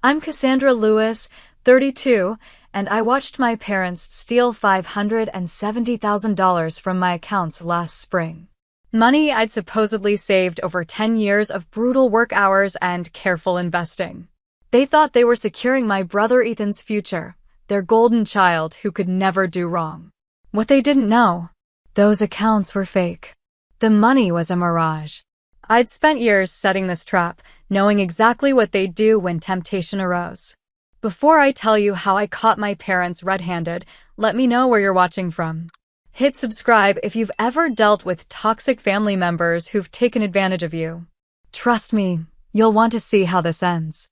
I'm Cassandra Lewis, 32, and I watched my parents steal $570,000 from my accounts last spring. Money I'd supposedly saved over 10 years of brutal work hours and careful investing. They thought they were securing my brother Ethan's future, their golden child who could never do wrong. What they didn't know, those accounts were fake. The money was a mirage. I'd spent years setting this trap, knowing exactly what they'd do when temptation arose. Before I tell you how I caught my parents red-handed, let me know where you're watching from. Hit subscribe if you've ever dealt with toxic family members who've taken advantage of you. Trust me, you'll want to see how this ends.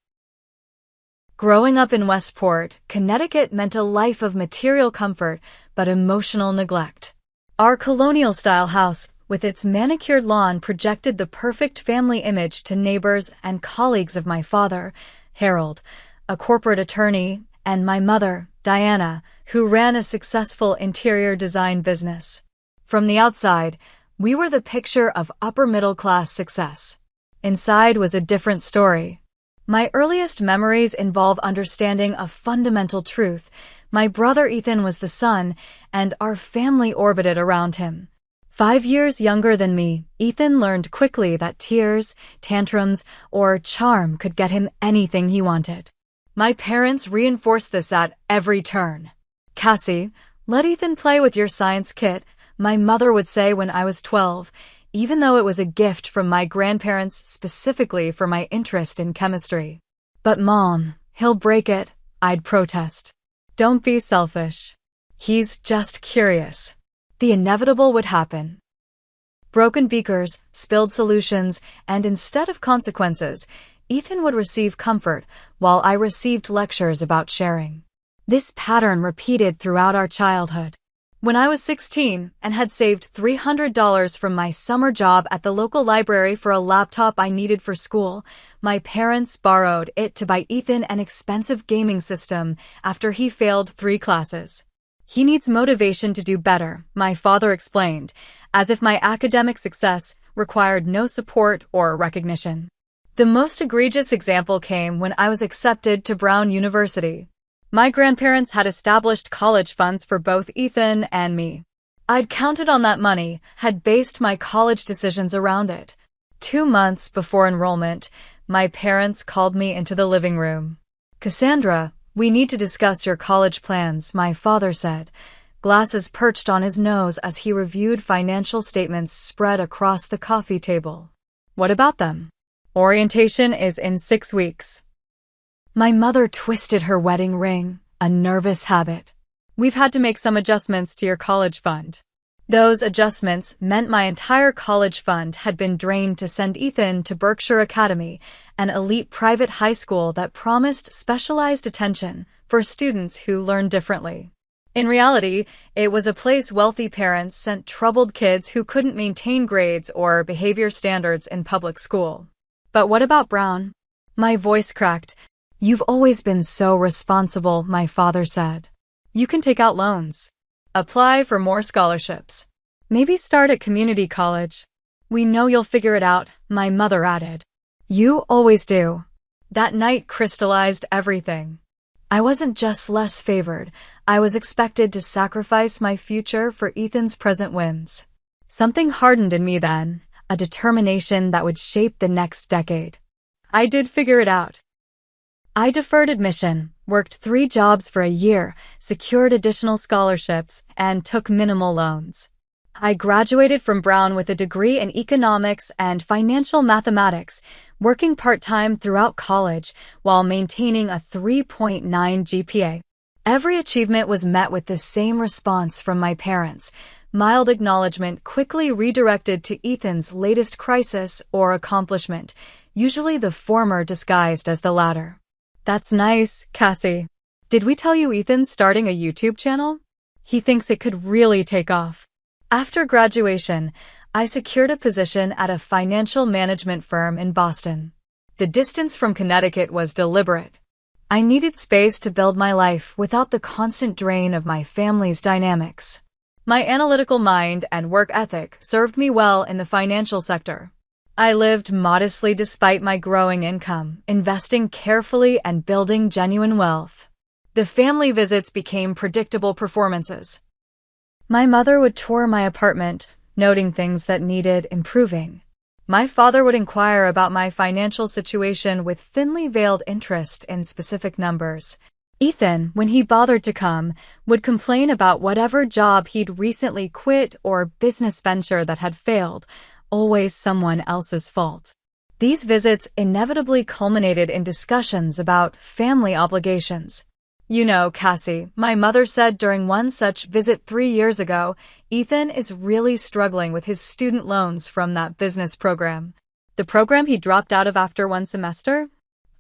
Growing up in Westport, Connecticut meant a life of material comfort but emotional neglect. Our colonial-style house, with its manicured lawn, projected the perfect family image to neighbors and colleagues of my father, Harold, a corporate attorney, and my mother, Diana, who ran a successful interior design business. From the outside, we were the picture of upper-middle-class success. Inside was a different story. My earliest memories involve understanding a fundamental truth. My brother Ethan was the sun, and our family orbited around him. 5 years younger than me, Ethan learned quickly that tears, tantrums, or charm could get him anything he wanted. My parents reinforced this at every turn. "Cassie, let Ethan play with your science kit," my mother would say when I was 12, even though it was a gift from my grandparents specifically for my interest in chemistry. "But Mom, he'll break it," I'd protest. "Don't be selfish. He's just curious." The inevitable would happen. Broken beakers, spilled solutions, and instead of consequences, Ethan would receive comfort while I received lectures about sharing. This pattern repeated throughout our childhood. When I was 16 and had saved $300 from my summer job at the local library for a laptop I needed for school, my parents borrowed it to buy Ethan an expensive gaming system after he failed 3 classes. "He needs motivation to do better," my father explained, as if my academic success required no support or recognition. The most egregious example came when I was accepted to Brown University. My grandparents had established college funds for both Ethan and me. I'd counted on that money, had based my college decisions around it. 2 months before enrollment, my parents called me into the living room. "Cassandra, we need to discuss your college plans," my father said, glasses perched on his nose as he reviewed financial statements spread across the coffee table. "What about them?" "Orientation is in 6 weeks. My mother twisted her wedding ring, a nervous habit. "We've had to make some adjustments to your college fund." Those adjustments meant my entire college fund had been drained to send Ethan to Berkshire Academy, an elite private high school that promised specialized attention for students who learn differently. In reality, it was a place wealthy parents sent troubled kids who couldn't maintain grades or behavior standards in public school. "But what about Brown?" My voice cracked. "You've always been so responsible," my father said. "You can take out loans. Apply for more scholarships. Maybe start at community college. We know you'll figure it out," my mother added. "You always do." That night crystallized everything. I wasn't just less favored, I was expected to sacrifice my future for Ethan's present whims. Something hardened in me then, a determination that would shape the next decade. I did figure it out. I deferred admission, worked 3 jobs for a year, secured additional scholarships, and took minimal loans. I graduated from Brown with a degree in economics and financial mathematics, working part-time throughout college while maintaining a 3.9 GPA. Every achievement was met with the same response from my parents, mild acknowledgement quickly redirected to Ethan's latest crisis or accomplishment, usually the former disguised as the latter. "That's nice, Cassie. Did we tell you Ethan's starting a YouTube channel? He thinks it could really take off." After graduation, I secured a position at a financial management firm in Boston. The distance from Connecticut was deliberate. I needed space to build my life without the constant drain of my family's dynamics. My analytical mind and work ethic served me well in the financial sector. I lived modestly despite my growing income, investing carefully and building genuine wealth. The family visits became predictable performances. My mother would tour my apartment, noting things that needed improving. My father would inquire about my financial situation with thinly veiled interest in specific numbers. Ethan, when he bothered to come, would complain about whatever job he'd recently quit or business venture that had failed, always someone else's fault. These visits inevitably culminated in discussions about family obligations. You know, Cassie, my mother said during one such visit 3 years ago, Ethan is really struggling with his student loans from that business program. The program he dropped out of after one semester?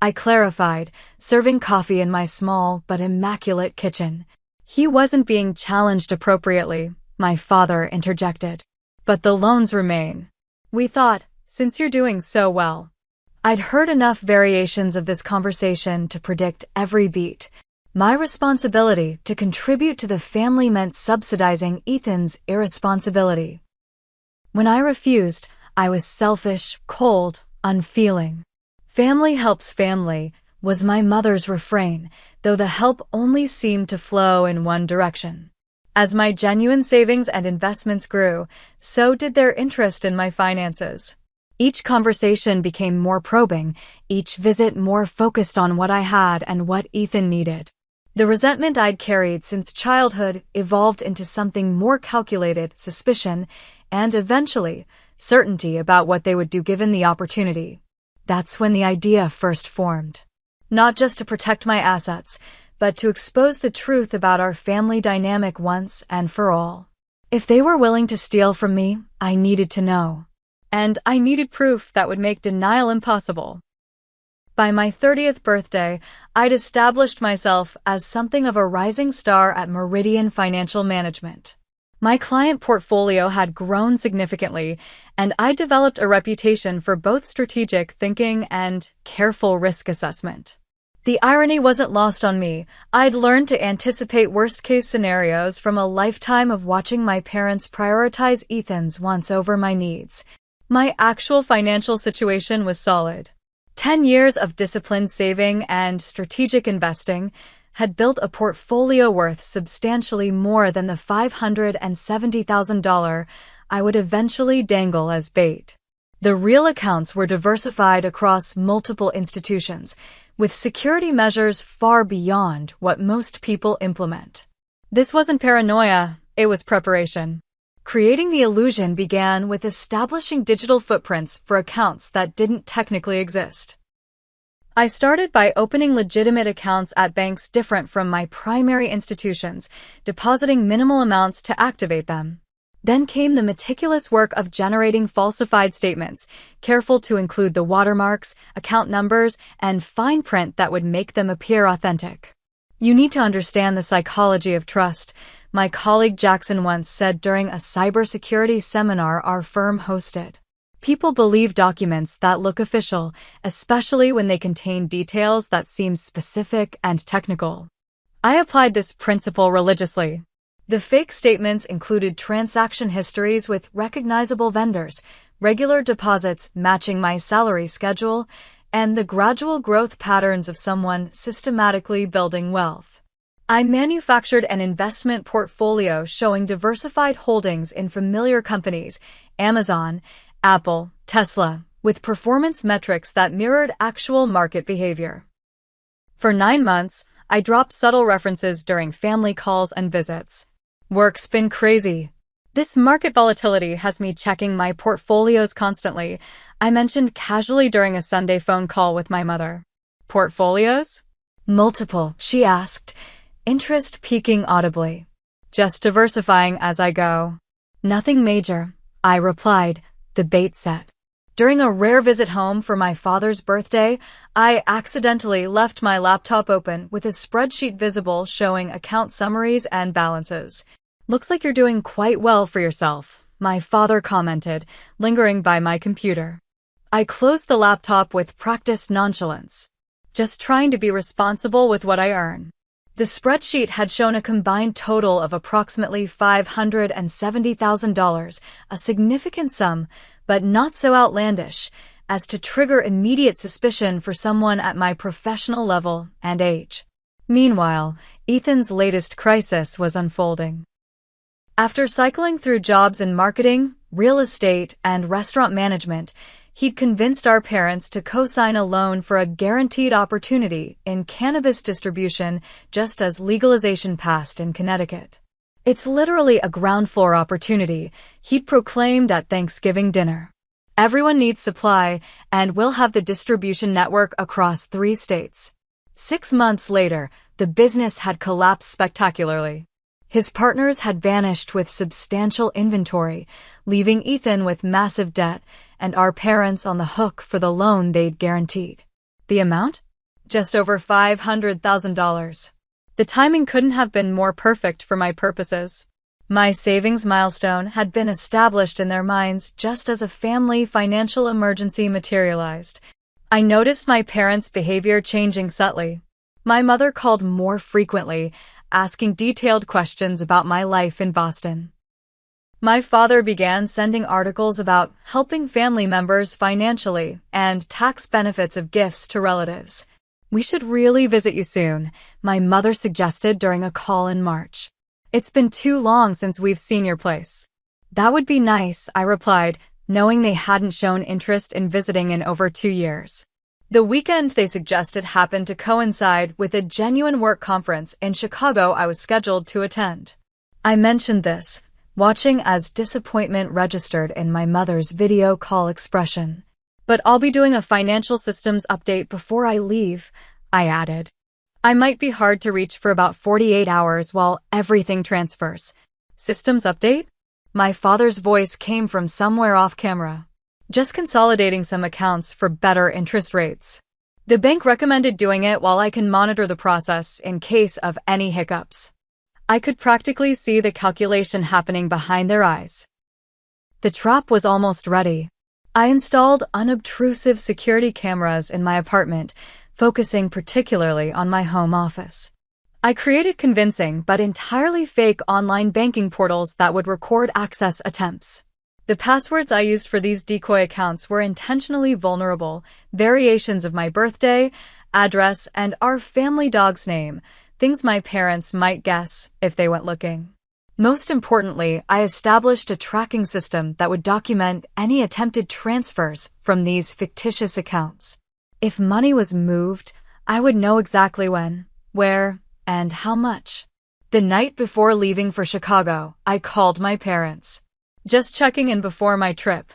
I clarified, serving coffee in my small but immaculate kitchen. He wasn't being challenged appropriately, my father interjected. But the loans remain. We thought, since you're doing so well. I'd heard enough variations of this conversation to predict every beat. My responsibility to contribute to the family meant subsidizing Ethan's irresponsibility. When I refused, I was selfish, cold, unfeeling. Family helps family was my mother's refrain, though the help only seemed to flow in one direction. As my genuine savings and investments grew, so did their interest in my finances. Each conversation became more probing, each visit more focused on what I had and what Ethan needed. The resentment I'd carried since childhood evolved into something more calculated, suspicion, and eventually, certainty about what they would do given the opportunity. That's when the idea first formed. Not just to protect my assets, but to expose the truth about our family dynamic once and for all. If they were willing to steal from me, I needed to know. And I needed proof that would make denial impossible. By my 30th birthday, I'd established myself as something of a rising star at Meridian Financial Management. My client portfolio had grown significantly, and I developed a reputation for both strategic thinking and careful risk assessment. The irony wasn't lost on me. I'd learned to anticipate worst-case scenarios from a lifetime of watching my parents prioritize Ethan's wants over my needs. My actual financial situation was solid. 10 years of disciplined saving and strategic investing had built a portfolio worth substantially more than the $570,000 I would eventually dangle as bait. The real accounts were diversified across multiple institutions, with security measures far beyond what most people implement. This wasn't paranoia, it was preparation. Creating the illusion began with establishing digital footprints for accounts that didn't technically exist. I started by opening legitimate accounts at banks different from my primary institutions, depositing minimal amounts to activate them. Then came the meticulous work of generating falsified statements, careful to include the watermarks, account numbers, and fine print that would make them appear authentic. You need to understand the psychology of trust, my colleague Jackson once said during a cybersecurity seminar our firm hosted. People believe documents that look official, especially when they contain details that seem specific and technical. I applied this principle religiously. The fake statements included transaction histories with recognizable vendors, regular deposits matching my salary schedule, and the gradual growth patterns of someone systematically building wealth. I manufactured an investment portfolio showing diversified holdings in familiar companies, Amazon, Apple, Tesla, with performance metrics that mirrored actual market behavior. For 9 months, I dropped subtle references during family calls and visits. Work's been crazy. This market volatility has me checking my portfolios constantly, I mentioned casually during a Sunday phone call with my mother. Portfolios? Multiple, she asked, interest peaking audibly. Just diversifying as I go. Nothing major, I replied, the bait set. During a rare visit home for my father's birthday, I accidentally left my laptop open with a spreadsheet visible showing account summaries and balances. Looks like you're doing quite well for yourself, my father commented, lingering by my computer. I closed the laptop with practiced nonchalance. Just trying to be responsible with what I earn. The spreadsheet had shown a combined total of approximately $570,000, a significant sum, but not so outlandish as to trigger immediate suspicion for someone at my professional level and age. Meanwhile, Ethan's latest crisis was unfolding. After cycling through jobs in marketing, real estate, and restaurant management, he'd convinced our parents to co-sign a loan for a guaranteed opportunity in cannabis distribution just as legalization passed in Connecticut. It's literally a ground floor opportunity, he'd proclaimed at Thanksgiving dinner. Everyone needs supply, and we'll have the distribution network across 3 states. 6 months later, the business had collapsed spectacularly. His partners had vanished with substantial inventory, leaving Ethan with massive debt and our parents on the hook for the loan they'd guaranteed. The amount? Just over $500,000. The timing couldn't have been more perfect for my purposes. My savings milestone had been established in their minds just as a family financial emergency materialized. I noticed my parents' behavior changing subtly. My mother called more frequently, asking detailed questions about my life in Boston. My father began sending articles about helping family members financially and tax benefits of gifts to relatives. "We should really visit you soon," my mother suggested during a call in March. "It's been too long since we've seen your place." "That would be nice," I replied, knowing they hadn't shown interest in visiting in over 2 years. The weekend they suggested happened to coincide with a genuine work conference in Chicago I was scheduled to attend. I mentioned this, watching as disappointment registered in my mother's video call expression. "But I'll be doing a financial systems update before I leave," I added. "I might be hard to reach for about 48 hours while everything transfers." "Systems update?" My father's voice came from somewhere off camera. "Just consolidating some accounts for better interest rates. The bank recommended doing it while I can monitor the process in case of any hiccups." I could practically see the calculation happening behind their eyes. The trap was almost ready. I installed unobtrusive security cameras in my apartment, focusing particularly on my home office. I created convincing but entirely fake online banking portals that would record access attempts. The passwords I used for these decoy accounts were intentionally vulnerable, variations of my birthday, address, and our family dog's name, things my parents might guess if they went looking. Most importantly, I established a tracking system that would document any attempted transfers from these fictitious accounts. If money was moved, I would know exactly when, where, and how much. The night before leaving for Chicago, I called my parents. "Just checking in before my trip.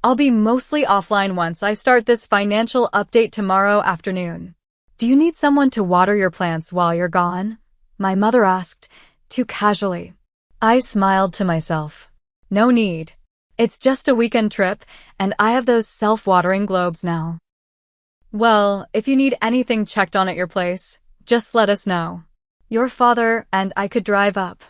I'll be mostly offline once I start this financial update tomorrow afternoon. Do you need someone to water your plants while you're gone?" my mother asked, too casually. I smiled to myself. No need. It's just a weekend trip, and I have those self-watering globes now. "Well, if you need anything checked on at your place, just let us know. Your father and I could drive up."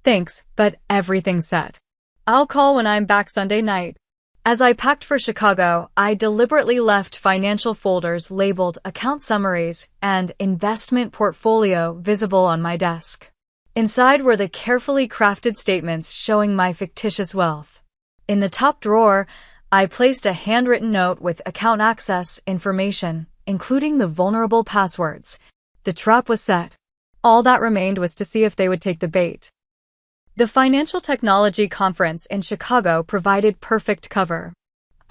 "Thanks, but everything's set. I'll call when I'm back Sunday night." As I packed for Chicago, I deliberately left financial folders labeled account summaries and investment portfolio visible on my desk. Inside were the carefully crafted statements showing my fictitious wealth. In the top drawer, I placed a handwritten note with account access information, including the vulnerable passwords. The trap was set. All that remained was to see if they would take the bait. The Financial Technology Conference in Chicago provided perfect cover.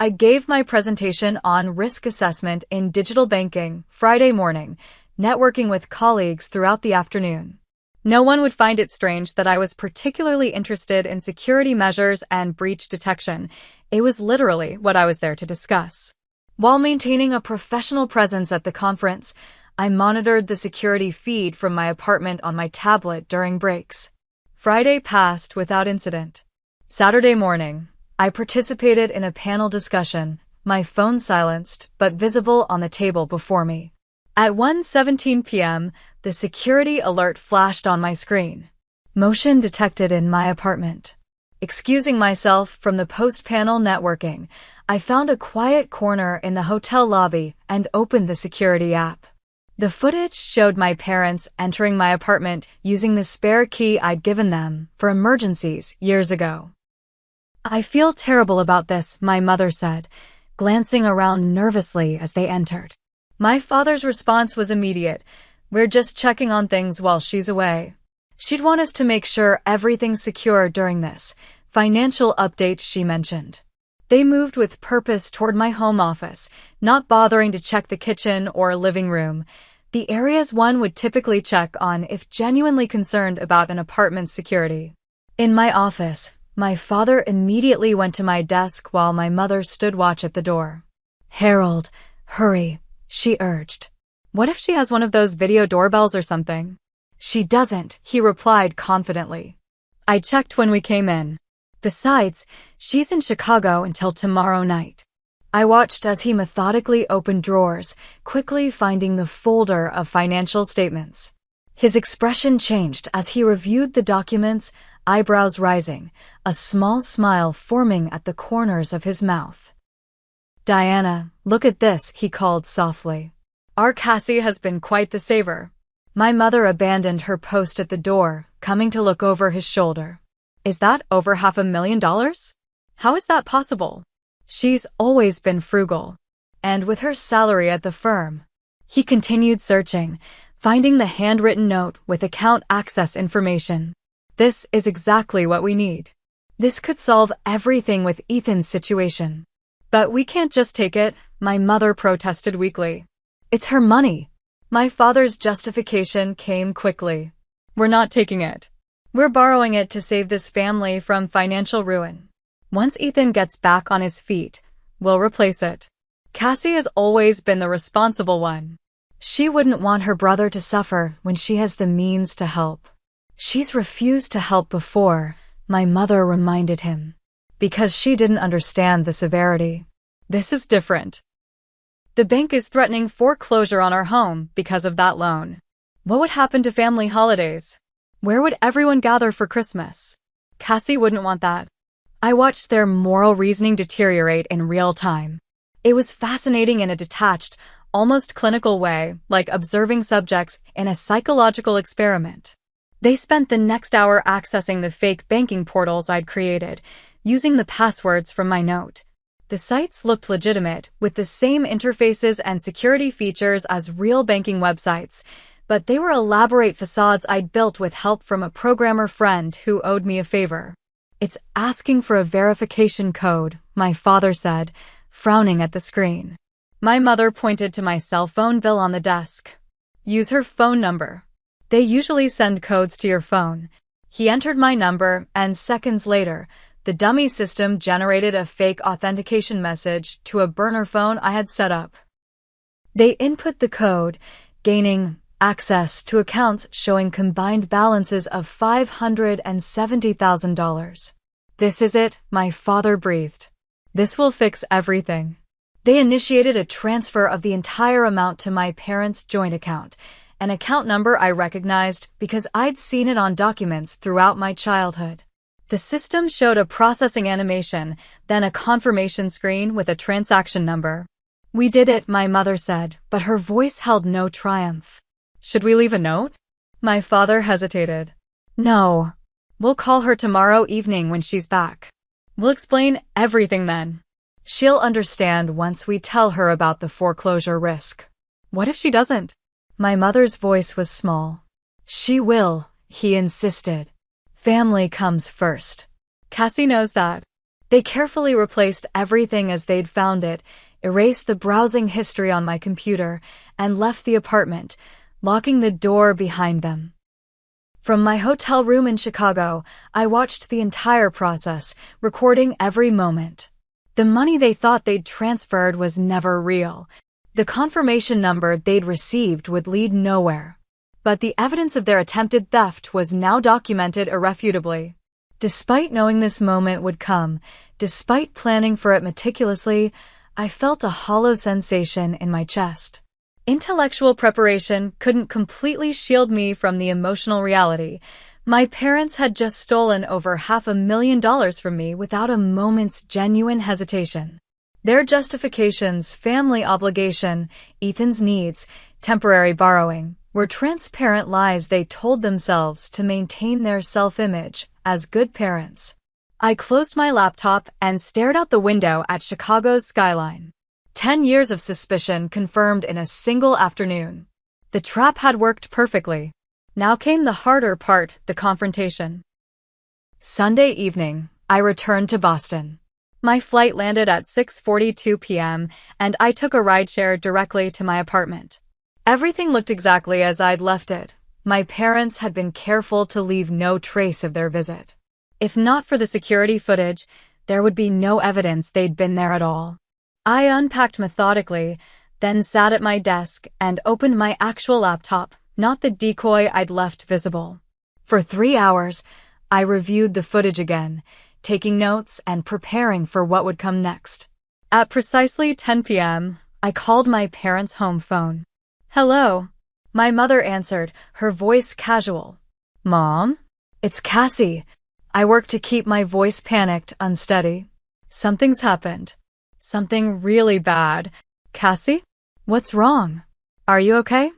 I gave my presentation on risk assessment in digital banking Friday morning, networking with colleagues throughout the afternoon. No one would find it strange that I was particularly interested in security measures and breach detection. It was literally what I was there to discuss. While maintaining a professional presence at the conference, I monitored the security feed from my apartment on my tablet during breaks. Friday passed without incident. Saturday morning, I participated in a panel discussion, my phone silenced but visible on the table before me. At 1:17 p.m., the security alert flashed on my screen. Motion detected in my apartment. Excusing myself from the post-panel networking, I found a quiet corner in the hotel lobby and opened the security app. The footage showed my parents entering my apartment using the spare key I'd given them for emergencies years ago. "I feel terrible about this," my mother said, glancing around nervously as they entered. My father's response was immediate. "We're just checking on things while she's away. She'd want us to make sure everything's secure during this financial update," she mentioned. They moved with purpose toward my home office, not bothering to check the kitchen or living room, the areas one would typically check on if genuinely concerned about an apartment's security. In my office, my father immediately went to my desk while my mother stood watch at the door. "Harold, hurry," she urged. "What if she has one of those video doorbells or something?" "She doesn't," he replied confidently. "I checked when we came in. Besides, she's in Chicago until tomorrow night." I watched as he methodically opened drawers, quickly finding the folder of financial statements. His expression changed as he reviewed the documents, eyebrows rising, a small smile forming at the corners of his mouth. "Diana, look at this," he called softly. "Our Cassie has been quite the saver." My mother abandoned her post at the door, coming to look over his shoulder. "Is that over $500,000? How is that possible?" "She's always been frugal. And with her salary at the firm." He continued searching, finding the handwritten note with account access information. "This is exactly what we need. This could solve everything with Ethan's situation." "But we can't just take it," my mother protested weakly. "It's her money." My father's justification came quickly. "We're not taking it. We're borrowing it to save this family from financial ruin. Once Ethan gets back on his feet, we'll replace it. Cassie has always been the responsible one. She wouldn't want her brother to suffer when she has the means to help." "She's refused to help before," my mother reminded him, "because she didn't understand the severity. This is different. The bank is threatening foreclosure on our home because of that loan. What would happen to family holidays? Where would everyone gather for Christmas? Cassie wouldn't want that." I watched their moral reasoning deteriorate in real time. It was fascinating in a detached, almost clinical way, like observing subjects in a psychological experiment. They spent the next hour accessing the fake banking portals I'd created, using the passwords from my note. The sites looked legitimate, with the same interfaces and security features as real banking websites, but they were elaborate facades I'd built with help from a programmer friend who owed me a favor. "It's asking for a verification code," my father said, frowning at the screen. My mother pointed to my cell phone bill on the desk. "Use her phone number. They usually send codes to your phone." He entered my number, and seconds later, the dummy system generated a fake authentication message to a burner phone I had set up. They input the code, gaining access to accounts showing combined balances of $570,000. "This is it," my father breathed. "This will fix everything." They initiated a transfer of the entire amount to my parents' joint account, an account number I recognized because I'd seen it on documents throughout my childhood. The system showed a processing animation, then a confirmation screen with a transaction number. "We did it," my mother said, but her voice held no triumph. "Should we leave a note?" My father hesitated. "No. We'll call her tomorrow evening when she's back. We'll explain everything then. She'll understand once we tell her about the foreclosure risk." "What if she doesn't?" My mother's voice was small. "She will," he insisted. "Family comes first. Cassie knows that." They carefully replaced everything as they'd found it, erased the browsing history on my computer, and left the apartment, locking the door behind them. From my hotel room in Chicago, I watched the entire process, recording every moment. The money they thought they'd transferred was never real. The confirmation number they'd received would lead nowhere. But the evidence of their attempted theft was now documented irrefutably. Despite knowing this moment would come, despite planning for it meticulously, I felt a hollow sensation in my chest. Intellectual preparation couldn't completely shield me from the emotional reality. My parents had just stolen over $500,000 from me without a moment's genuine hesitation. Their justifications, family obligation, Ethan's needs, Temporary borrowing were transparent lies they told themselves to maintain their self-image as good parents. I closed my laptop and stared out the window at Chicago's skyline. 10 years of suspicion confirmed in a single afternoon. The trap had worked perfectly. Now came the harder part, the confrontation. Sunday evening, I returned to Boston. My flight landed at 6:42 p.m., and I took a rideshare directly to my apartment. Everything looked exactly as I'd left it. My parents had been careful to leave no trace of their visit. If not for the security footage, there would be no evidence they'd been there at all. I unpacked methodically, then sat at my desk and opened my actual laptop, not the decoy I'd left visible. For 3 hours, I reviewed the footage again, taking notes and preparing for what would come next. At precisely 10 p.m., I called my parents' home phone. "Hello." My mother answered, her voice casual. "Mom? It's Cassie." I worked to keep my voice panicked, unsteady. "Something's happened. Something really bad." "Cassie? What's wrong? Are you okay?"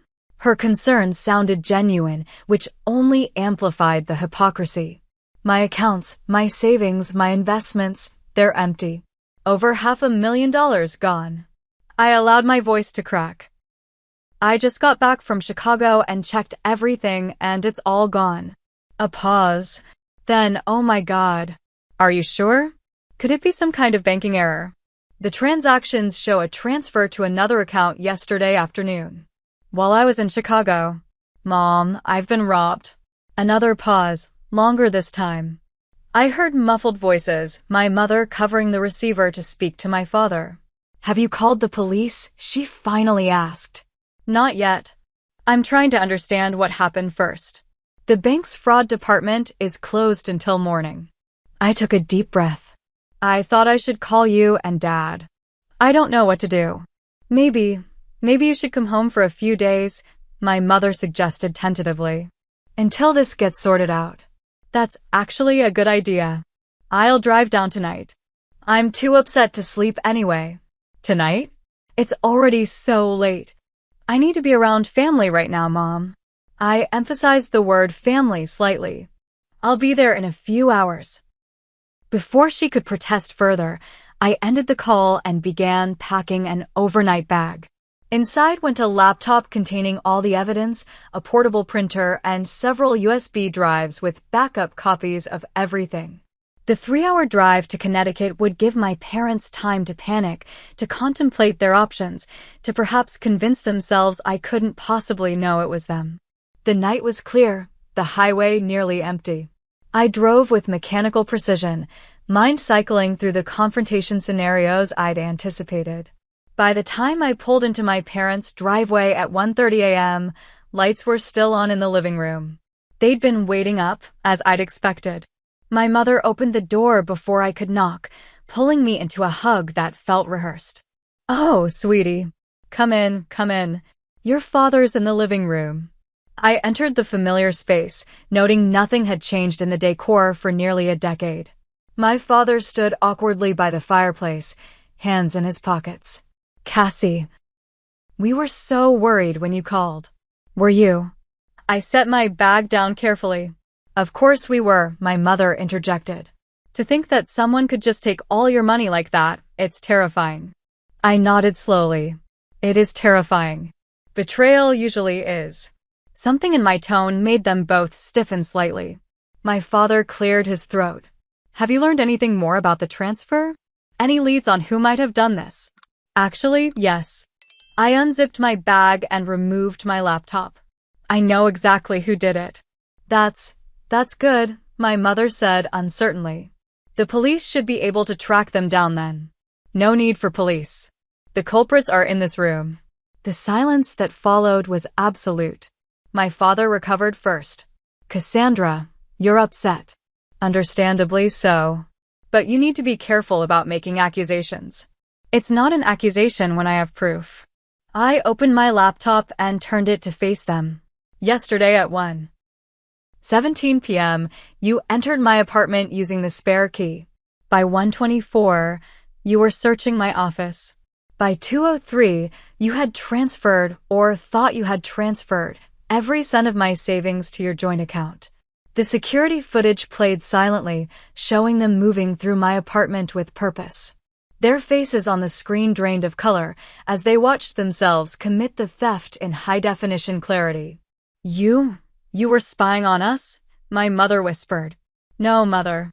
Her concern sounded genuine, which only amplified the hypocrisy. "My accounts, my savings, my investments, they're empty. Over $500,000 gone." I allowed my voice to crack. "I just got back from Chicago and checked everything, and it's all gone." A pause. Then, "Oh my God. Are you sure? Could it be some kind of banking error? The transactions show a transfer to another account yesterday afternoon. While I was in Chicago." "Mom, I've been robbed." Another pause, longer this time. I heard muffled voices, my mother covering the receiver to speak to my father. "Have you called the police?" she finally asked. "Not yet. I'm trying to understand what happened first. The bank's fraud department is closed until morning." I took a deep breath. "I thought I should call you and Dad. I don't know what to do." Maybe you should come home for a few days," my mother suggested tentatively. "Until this gets sorted out." "That's actually a good idea. I'll drive down tonight. I'm too upset to sleep anyway." "Tonight? It's already so late. I need to be around family right now, Mom." I emphasized the word family slightly. "I'll be there in a few hours." Before she could protest further, I ended the call and began packing an overnight bag. Inside went a laptop containing all the evidence, a portable printer, and several USB drives with backup copies of everything. The 3-hour drive to Connecticut would give my parents time to panic, to contemplate their options, to perhaps convince themselves I couldn't possibly know it was them. The night was clear, the highway nearly empty. I drove with mechanical precision, mind cycling through the confrontation scenarios I'd anticipated. By the time I pulled into my parents' driveway at 1:30 a.m., lights were still on in the living room. They'd been waiting up, as I'd expected. My mother opened the door before I could knock, pulling me into a hug that felt rehearsed. "Oh, sweetie. Come in, come in. Your father's in the living room." I entered the familiar space, noting nothing had changed in the decor for nearly a decade. My father stood awkwardly by the fireplace, hands in his pockets. "Cassie, we were so worried when you called." "Were you?" I set my bag down carefully. "Of course we were," my mother interjected. "To think that someone could just take all your money like that, it's terrifying." I nodded slowly. It is terrifying. Betrayal usually is. Something in my tone made them both stiffen slightly. My father cleared his throat. "Have you learned anything more about the transfer? Any leads on who might have done this?" "Actually, yes." I unzipped my bag and removed my laptop. "I know exactly who did it." That's good," my mother said uncertainly. "The police should be able to track them down then." "No need for police. The culprits are in this room." The silence that followed was absolute. My father recovered first. "Cassandra, you're upset." "Understandably so. But you need to be careful about making accusations." "It's not an accusation when I have proof." I opened my laptop and turned it to face them. "Yesterday at 1:17 p.m., you entered my apartment using the spare key. By 1:24, you were searching my office. By 2:03, you had transferred or thought you had transferred every cent of my savings to your joint account. The security footage played silently, showing them moving through my apartment with purpose. Their faces on the screen drained of color as they watched themselves commit the theft in high-definition clarity. You were spying on us? My mother whispered. No, Mother.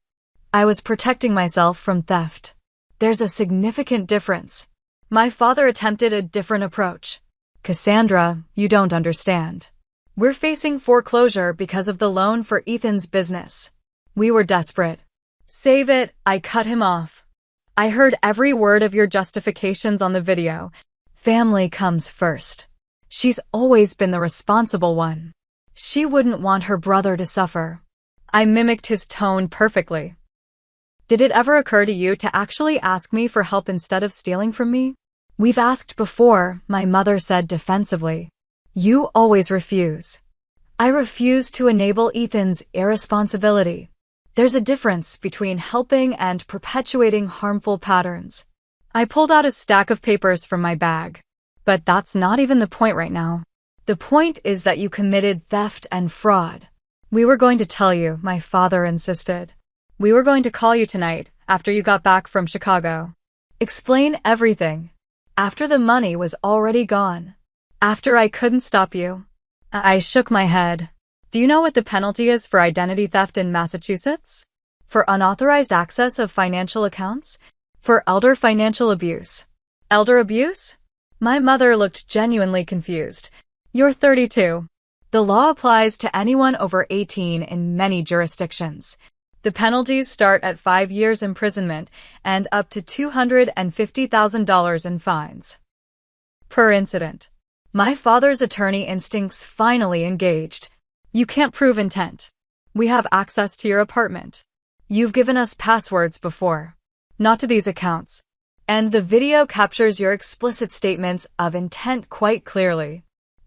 I was protecting myself from theft. There's a significant difference. My father attempted a different approach. Cassandra, you don't understand. We're facing foreclosure because of the loan for Ethan's business. We were desperate. Save it, I cut him off. I heard every word of your justifications on the video. Family comes first. She's always been the responsible one. She wouldn't want her brother to suffer. I mimicked his tone perfectly. Did it ever occur to you to actually ask me for help instead of stealing from me? We've asked before, my mother said defensively. You always refuse. I refuse to enable Ethan's irresponsibility. There's a difference between helping and perpetuating harmful patterns. I pulled out a stack of papers from my bag. But that's not even the point right now. The point is that you committed theft and fraud. We were going to tell you, my father insisted. We were going to call you tonight, after you got back from Chicago. Explain everything. After the money was already gone. After I couldn't stop you. I shook my head. Do you know what the penalty is for identity theft in Massachusetts? For unauthorized access of financial accounts? For elder financial abuse? Elder abuse? My mother looked genuinely confused. You're 32. The law applies to anyone over 18 in many jurisdictions. The penalties start at 5 years imprisonment and up to $250,000 in fines. Per incident. My father's attorney instincts finally engaged. You can't prove intent. We have access to your apartment. You've given us passwords before. Not to these accounts. And the video captures your explicit statements of intent quite clearly.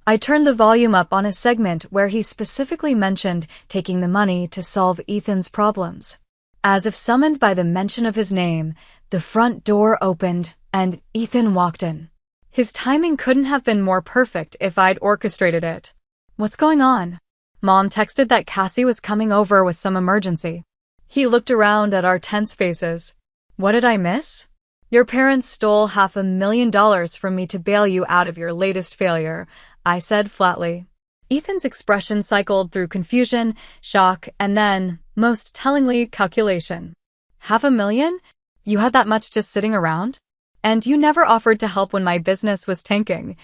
I turned the volume up on a segment where he specifically mentioned taking the money to solve Ethan's problems. As if summoned by the mention of his name, the front door opened and Ethan walked in. His timing couldn't have been more perfect if I'd orchestrated it. What's going on? Mom texted that Cassie was coming over with some emergency. He looked around at our tense faces. What did I miss? Your parents stole $500,000 from me to bail you out of your latest failure, I said flatly. Ethan's expression cycled through confusion, shock, and then, most tellingly, calculation. $500,000? You had that much just sitting around? And you never offered to help when my business was tanking.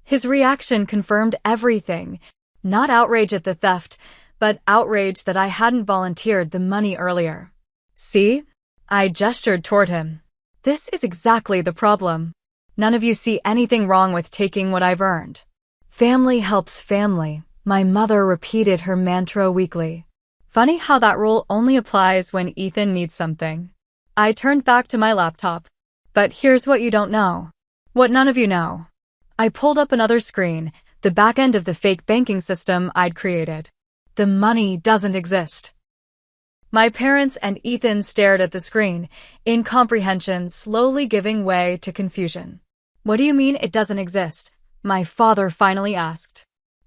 His reaction confirmed everything. Not outrage at the theft, but outrage that I hadn't volunteered the money earlier. See? I gestured toward him. This is exactly the problem. None of you see anything wrong with taking what I've earned. Family helps family, my mother repeated her mantra weekly. Funny how that rule only applies when Ethan needs something. I turned back to my laptop. But here's what you don't know. What none of you know. I pulled up another screen, the back end of the fake banking system I'd created. The money doesn't exist. My parents and Ethan stared at the screen, incomprehension slowly giving way to confusion. What do you mean it doesn't exist? My father finally asked.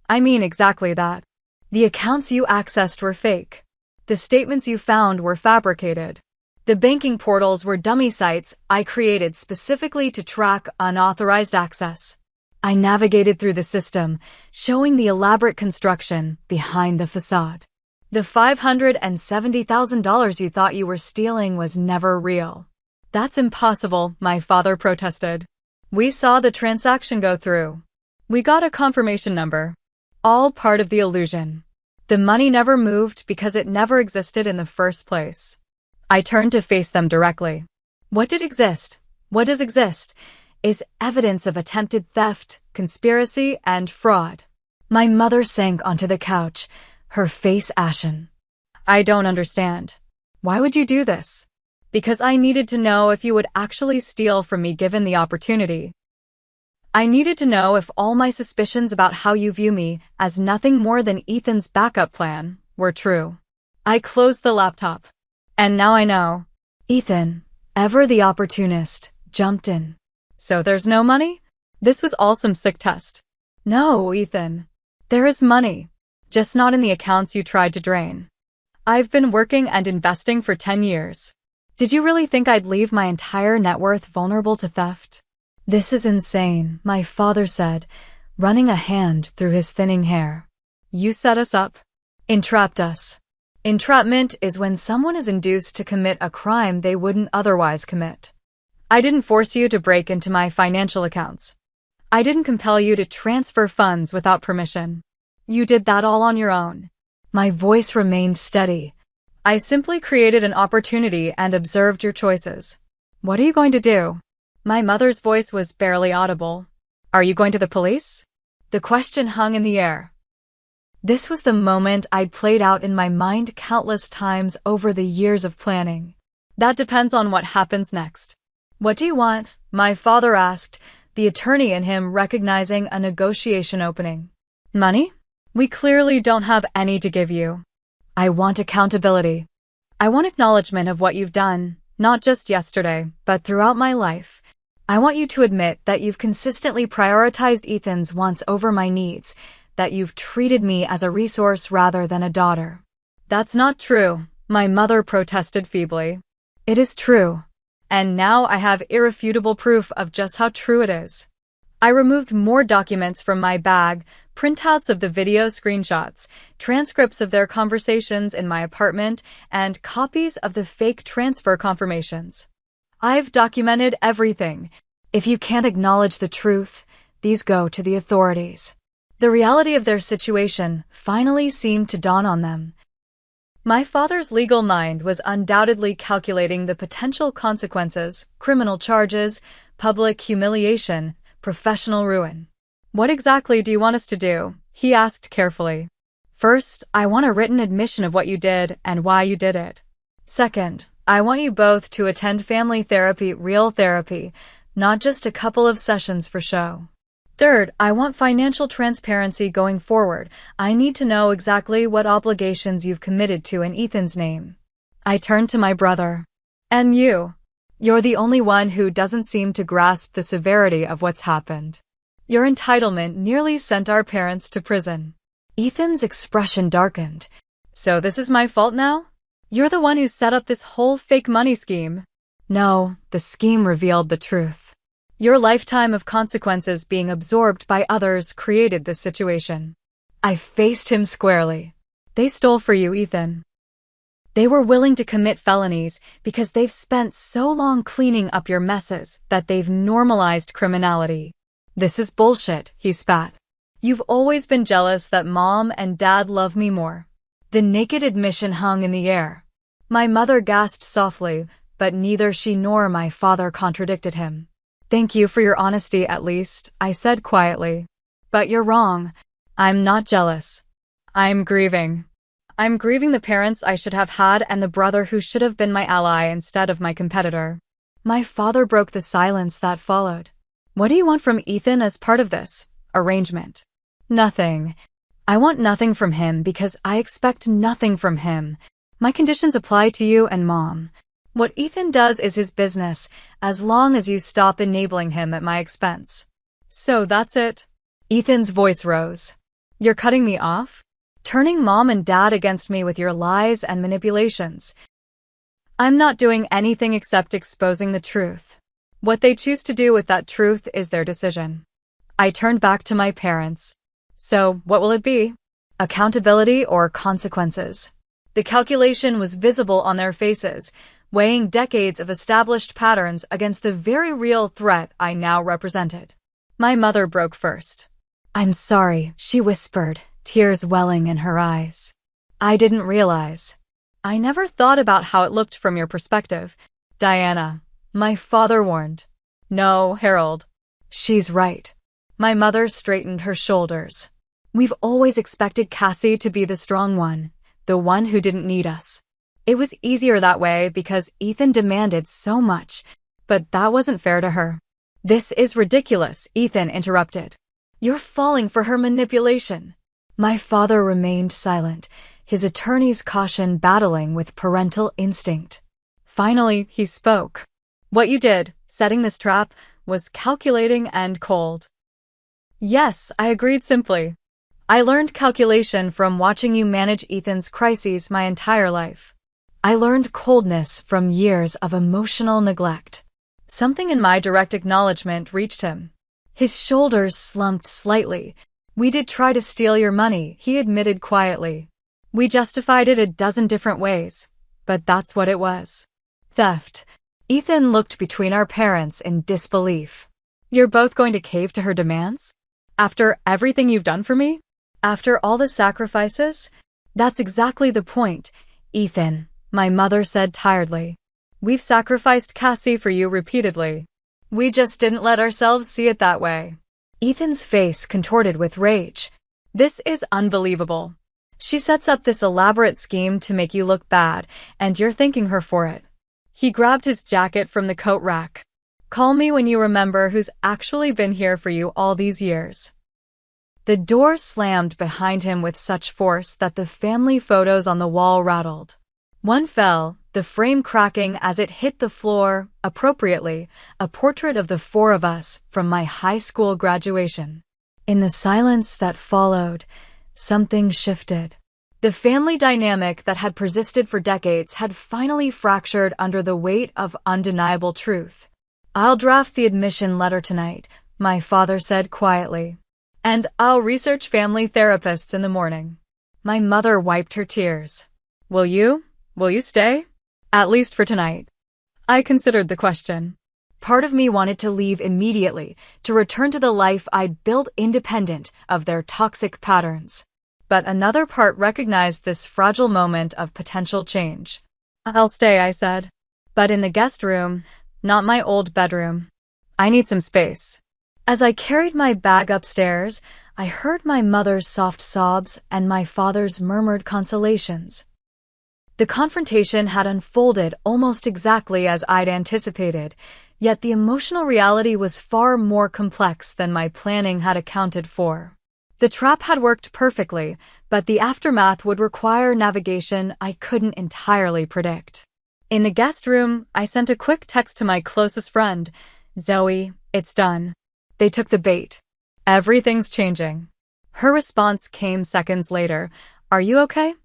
I mean exactly that. The accounts you accessed were fake. The statements you found were fabricated. The banking portals were dummy sites I created specifically to track unauthorized access. I navigated through the system, showing the elaborate construction behind the facade. The $570,000 you thought you were stealing was never real. That's impossible, my father protested. We saw the transaction go through. We got a confirmation number. All part of the illusion. The money never moved because it never existed in the first place. I turned to face them directly. What did exist? What does exist? Is evidence of attempted theft, conspiracy, and fraud. My mother sank onto the couch, her face ashen. I don't understand. Why would you do this? Because I needed to know if you would actually steal from me given the opportunity. I needed to know if all my suspicions about how you view me as nothing more than Ethan's backup plan were true. I closed the laptop. And now I know. Ethan, ever the opportunist, jumped in. So there's no money? This was all some sick test. No, Ethan. There is money. Just not in the accounts you tried to drain. I've been working and investing for 10 years. Did you really think I'd leave my entire net worth vulnerable to theft? This is insane, my father said, running a hand through his thinning hair. You set us up. Entrapped us. Entrapment is when someone is induced to commit a crime they wouldn't otherwise commit. I didn't force you to break into my financial accounts. I didn't compel you to transfer funds without permission. You did that all on your own. My voice remained steady. I simply created an opportunity and observed your choices. What are you going to do? My mother's voice was barely audible. Are you going to the police? The question hung in the air. This was the moment I'd played out in my mind countless times over the years of planning. That depends on what happens next. What do you want? My father asked, the attorney in him recognizing a negotiation opening. Money? We clearly don't have any to give you. I want accountability. I want acknowledgement of what you've done, not just yesterday, but throughout my life. I want you to admit that you've consistently prioritized Ethan's wants over my needs, that you've treated me as a resource rather than a daughter. That's not true, my mother protested feebly. It is true. And now I have irrefutable proof of just how true it is. I removed more documents from my bag, printouts of the video screenshots, transcripts of their conversations in my apartment, and copies of the fake transfer confirmations. I've documented everything. If you can't acknowledge the truth, these go to the authorities. The reality of their situation finally seemed to dawn on them. My father's legal mind was undoubtedly calculating the potential consequences, criminal charges, public humiliation, professional ruin. What exactly do you want us to do? He asked carefully. First, I want a written admission of what you did and why you did it. Second, I want you both to attend family therapy, real therapy, not just a couple of sessions for show. Third, I want financial transparency going forward. I need to know exactly what obligations you've committed to in Ethan's name. I turned to my brother. And you? You're the only one who doesn't seem to grasp the severity of what's happened. Your entitlement nearly sent our parents to prison. Ethan's expression darkened. So this is my fault now? You're the one who set up this whole fake money scheme. No, the scheme revealed the truth. Your lifetime of consequences being absorbed by others created this situation. I faced him squarely. They stole for you, Ethan. They were willing to commit felonies because they've spent so long cleaning up your messes that they've normalized criminality. This is bullshit, he spat. You've always been jealous that Mom and Dad love me more. The naked admission hung in the air. My mother gasped softly, but neither she nor my father contradicted him. Thank you for your honesty, at least, I said quietly. But you're wrong. I'm not jealous. I'm grieving. I'm grieving the parents I should have had and the brother who should have been my ally instead of my competitor. My father broke the silence that followed. What do you want from Ethan as part of this arrangement? Nothing. I want nothing from him because I expect nothing from him. My conditions apply to you and Mom. What Ethan does is his business, as long as you stop enabling him at my expense. So that's it? Ethan's voice rose. You're cutting me off? Turning Mom and Dad against me with your lies and manipulations. I'm not doing anything except exposing the truth. What they choose to do with that truth is their decision. I turned back to my parents. So, what will it be? Accountability or consequences? The calculation was visible on their faces, weighing decades of established patterns against the very real threat I now represented. My mother broke first. I'm sorry, she whispered, tears welling in her eyes. I didn't realize. I never thought about how it looked from your perspective. Diana, my father warned. No, Harold. She's right. My mother straightened her shoulders. We've always expected Cassie to be the strong one, the one who didn't need us. It was easier that way because Ethan demanded so much, but that wasn't fair to her. This is ridiculous, Ethan interrupted. You're falling for her manipulation. My father remained silent, his attorney's caution battling with parental instinct. Finally, he spoke. What you did, setting this trap, was calculating and cold. Yes, I agreed simply. I learned calculation from watching you manage Ethan's crises my entire life. I learned coldness from years of emotional neglect. Something in my direct acknowledgement reached him. His shoulders slumped slightly. We did try to steal your money, he admitted quietly. We justified it a dozen different ways, but that's what it was. Theft. Ethan looked between our parents in disbelief. You're both going to cave to her demands? After everything you've done for me? After all the sacrifices? That's exactly the point, Ethan, my mother said tiredly. We've sacrificed Cassie for you repeatedly. We just didn't let ourselves see it that way. Ethan's face contorted with rage. This is unbelievable. She sets up this elaborate scheme to make you look bad, and you're thanking her for it. He grabbed his jacket from the coat rack. Call me when you remember who's actually been here for you all these years. The door slammed behind him with such force that the family photos on the wall rattled. One fell, the frame cracking as it hit the floor, appropriately, a portrait of the four of us from my high school graduation. In the silence that followed, something shifted. The family dynamic that had persisted for decades had finally fractured under the weight of undeniable truth. I'll draft the admission letter tonight, my father said quietly. And I'll research family therapists in the morning. My mother wiped her tears. Will you? Will you stay? At least for tonight. I considered the question. Part of me wanted to leave immediately, to return to the life I'd built independent of their toxic patterns. But another part recognized this fragile moment of potential change. I'll stay, I said. But in the guest room, not my old bedroom. I need some space. As I carried my bag upstairs, I heard my mother's soft sobs and my father's murmured consolations. The confrontation had unfolded almost exactly as I'd anticipated, yet the emotional reality was far more complex than my planning had accounted for. The trap had worked perfectly, but the aftermath would require navigation I couldn't entirely predict. In the guest room, I sent a quick text to my closest friend, Zoe, it's done. They took the bait. Everything's changing. Her response came seconds later. Are you okay?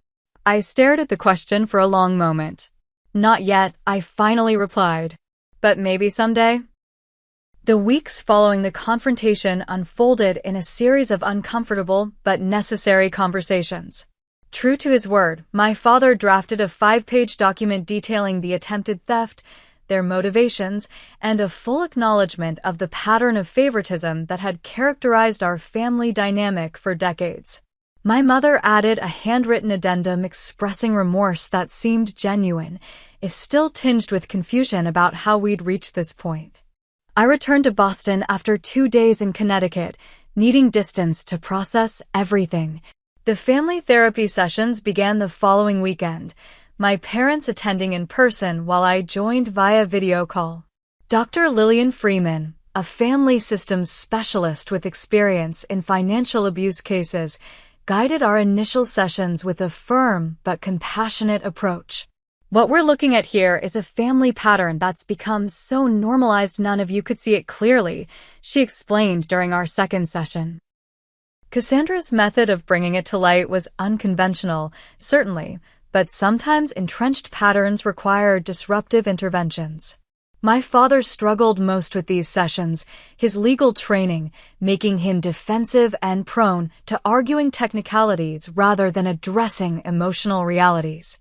I stared at the question for a long moment. Not yet, I finally replied. But maybe someday? The weeks following the confrontation unfolded in a series of uncomfortable but necessary conversations. True to his word, my father drafted a 5-page document detailing the attempted theft, their motivations, and a full acknowledgement of the pattern of favoritism that had characterized our family dynamic for decades. My mother added a handwritten addendum expressing remorse that seemed genuine, if still tinged with confusion about how we'd reached this point. I returned to Boston after 2 days in Connecticut, needing distance to process everything. The family therapy sessions began the following weekend, my parents attending in person while I joined via video call. Dr. Lillian Freeman, a family systems specialist with experience in financial abuse cases, guided our initial sessions with a firm but compassionate approach. What we're looking at here is a family pattern that's become so normalized none of you could see it clearly, she explained during our second session. Cassandra's method of bringing it to light was unconventional, certainly, but sometimes entrenched patterns require disruptive interventions. My father struggled most with these sessions, his legal training making him defensive and prone to arguing technicalities rather than addressing emotional realities.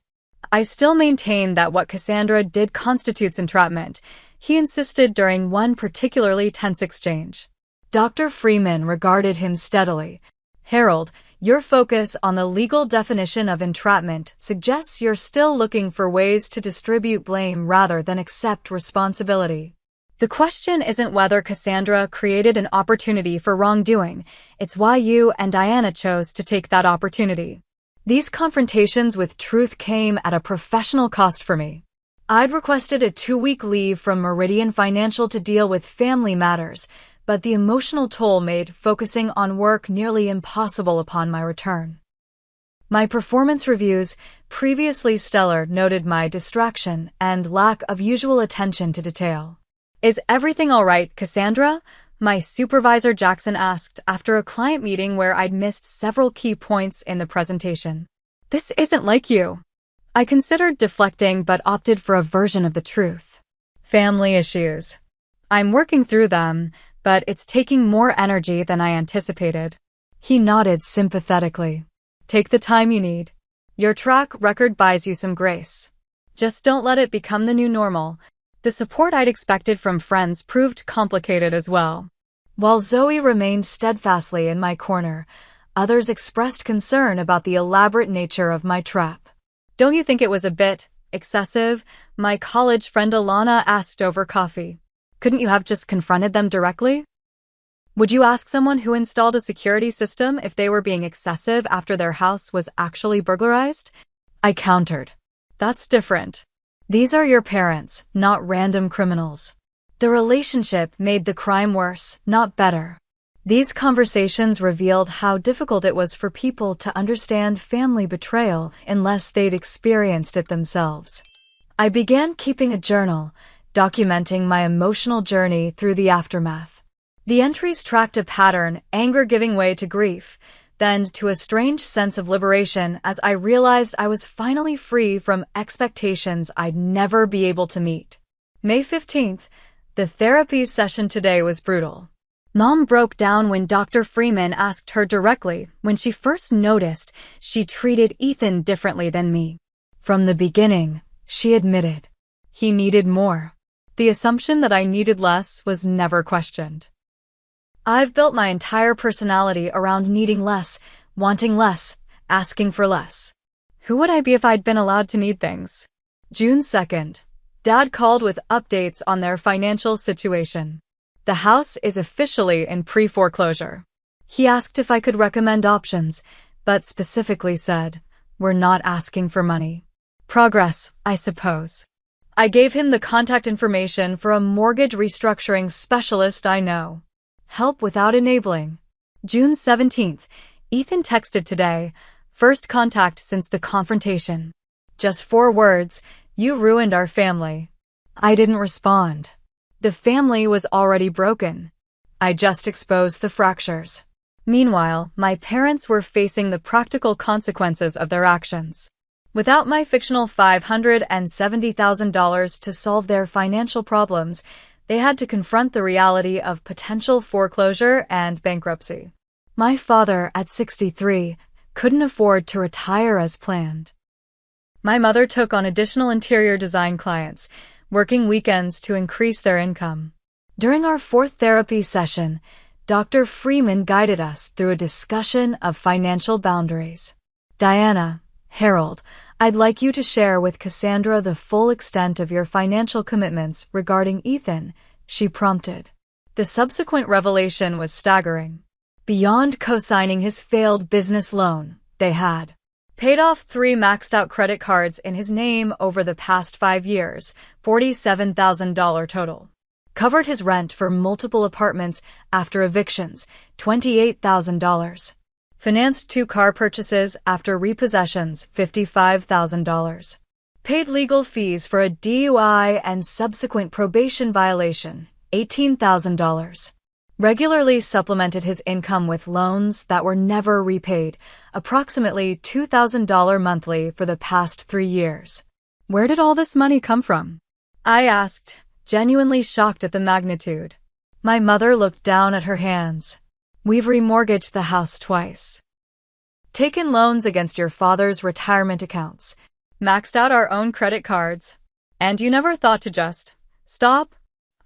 I still maintain that what Cassandra did constitutes entrapment, he insisted during one particularly tense exchange. Dr. Freeman regarded him steadily. Harold, your focus on the legal definition of entrapment suggests you're still looking for ways to distribute blame rather than accept responsibility. The question isn't whether Cassandra created an opportunity for wrongdoing, it's why you and Diana chose to take that opportunity. These confrontations with truth came at a professional cost for me. I'd requested a 2-week leave from Meridian Financial to deal with family matters, but the emotional toll made focusing on work nearly impossible upon my return. My performance reviews, previously stellar, noted my distraction and lack of usual attention to detail. Is everything all right, Cassandra? My supervisor Jackson asked after a client meeting where I'd missed several key points in the presentation. This isn't like you. I considered deflecting but opted for a version of the truth. Family issues. I'm working through them, but it's taking more energy than I anticipated. He nodded sympathetically. Take the time you need. Your track record buys you some grace. Just don't let it become the new normal. The support I'd expected from friends proved complicated as well. While Zoe remained steadfastly in my corner, others expressed concern about the elaborate nature of my trap. Don't you think it was a bit excessive? My college friend Alana asked over coffee. Couldn't you have just confronted them directly? Would you ask someone who installed a security system if they were being excessive after their house was actually burglarized? I countered. That's different. These are your parents, not random criminals. The relationship made the crime worse, not better. These conversations revealed how difficult it was for people to understand family betrayal unless they'd experienced it themselves. I began keeping a journal, documenting my emotional journey through the aftermath. The entries tracked a pattern, anger giving way to grief, then to a strange sense of liberation as I realized I was finally free from expectations I'd never be able to meet. May 15th, the therapy session today was brutal. Mom broke down when Dr. Freeman asked her directly when she first noticed she treated Ethan differently than me. From the beginning, she admitted, he needed more. The assumption that I needed less was never questioned. I've built my entire personality around needing less, wanting less, asking for less. Who would I be if I'd been allowed to need things? June 2nd. Dad called with updates on their financial situation. The house is officially in pre-foreclosure. He asked if I could recommend options, but specifically said, we're not asking for money. Progress, I suppose. I gave him the contact information for a mortgage restructuring specialist I know. Help without enabling. June 17th, Ethan texted today, first contact since the confrontation. Just 4 words, you ruined our family. I didn't respond. The family was already broken. I just exposed the fractures. Meanwhile, my parents were facing the practical consequences of their actions. Without my fictional $570,000 to solve their financial problems, they had to confront the reality of potential foreclosure and bankruptcy. My father, at 63, couldn't afford to retire as planned. My mother took on additional interior design clients, working weekends to increase their income. During our 4th therapy session, Dr. Freeman guided us through a discussion of financial boundaries. Diana, Harold, I'd like you to share with Cassandra the full extent of your financial commitments regarding Ethan, she prompted. The subsequent revelation was staggering. Beyond co-signing his failed business loan, they had paid off 3 maxed-out credit cards in his name over the past 5 years, $47,000 total. Covered his rent for multiple apartments after evictions, $28,000. Financed 2 car purchases after repossessions, $55,000. Paid legal fees for a DUI and subsequent probation violation, $18,000. Regularly supplemented his income with loans that were never repaid, approximately $2,000 monthly for the past 3 years. Where did all this money come from? I asked, genuinely shocked at the magnitude. My mother looked down at her hands. We've remortgaged the house twice. Taken loans against your father's retirement accounts. Maxed out our own credit cards. And you never thought to just stop?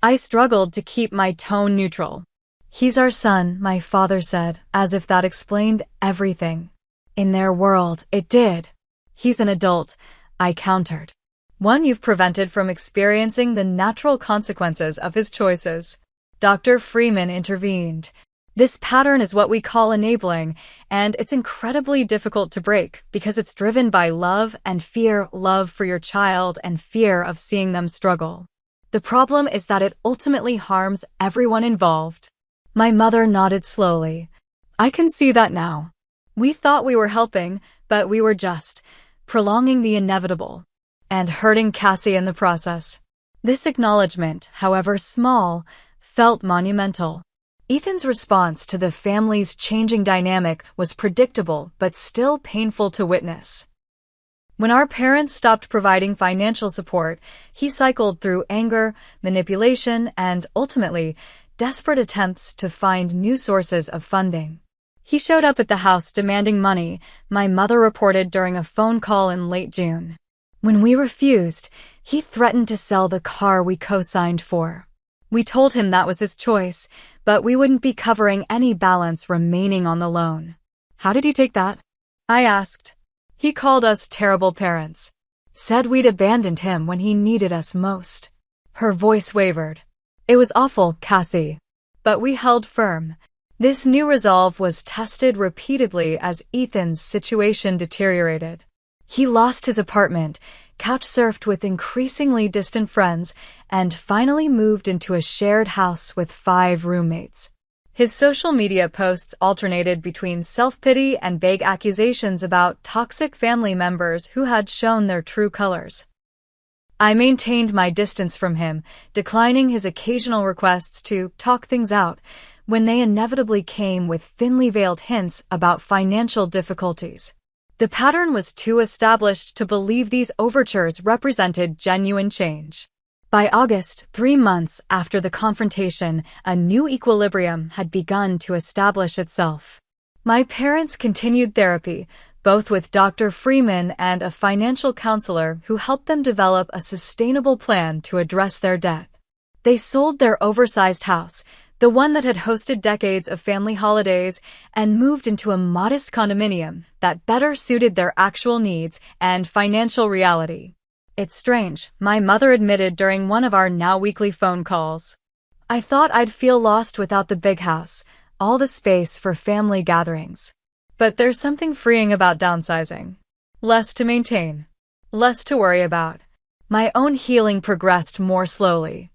I struggled to keep my tone neutral. He's our son, my father said, as if that explained everything. In their world, it did. He's an adult, I countered. One you've prevented from experiencing the natural consequences of his choices. Dr. Freeman intervened. This pattern is what we call enabling, and it's incredibly difficult to break because it's driven by love and fear, love for your child and fear of seeing them struggle. The problem is that it ultimately harms everyone involved. My mother nodded slowly. I can see that now. We thought we were helping, but we were just prolonging the inevitable and hurting Cassie in the process. This acknowledgement, however small, felt monumental. Ethan's response to the family's changing dynamic was predictable but still painful to witness. When our parents stopped providing financial support, he cycled through anger, manipulation, and, ultimately, desperate attempts to find new sources of funding. He showed up at the house demanding money, my mother reported during a phone call in late June. When we refused, he threatened to sell the car we co-signed for. We told him that was his choice, but we wouldn't be covering any balance remaining on the loan. How did he take that? I asked. He called us terrible parents. Said we'd abandoned him when he needed us most. Her voice wavered. It was awful, Cassie. But we held firm. This new resolve was tested repeatedly as Ethan's situation deteriorated. He lost his apartment, couch-surfed with increasingly distant friends, and finally moved into a shared house with 5 roommates. His social media posts alternated between self-pity and vague accusations about toxic family members who had shown their true colors. I maintained my distance from him, declining his occasional requests to talk things out, when they inevitably came with thinly veiled hints about financial difficulties. The pattern was too established to believe these overtures represented genuine change. By August, 3 months after the confrontation, a new equilibrium had begun to establish itself. My parents continued therapy, both with Dr. Freeman and a financial counselor who helped them develop a sustainable plan to address their debt. They sold their oversized house, the one that had hosted decades of family holidays, and moved into a modest condominium that better suited their actual needs and financial reality. It's strange, my mother admitted during one of our now weekly phone calls. I thought I'd feel lost without the big house, all the space for family gatherings. But there's something freeing about downsizing. Less to maintain. Less to worry about. My own healing progressed more slowly.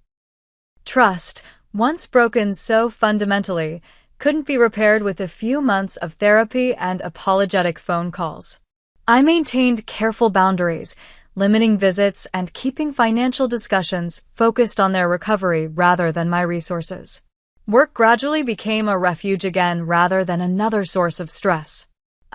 Trust, once broken so fundamentally, couldn't be repaired with a few months of therapy and apologetic phone calls. I maintained careful boundaries, limiting visits and keeping financial discussions focused on their recovery rather than my resources. Work gradually became a refuge again rather than another source of stress.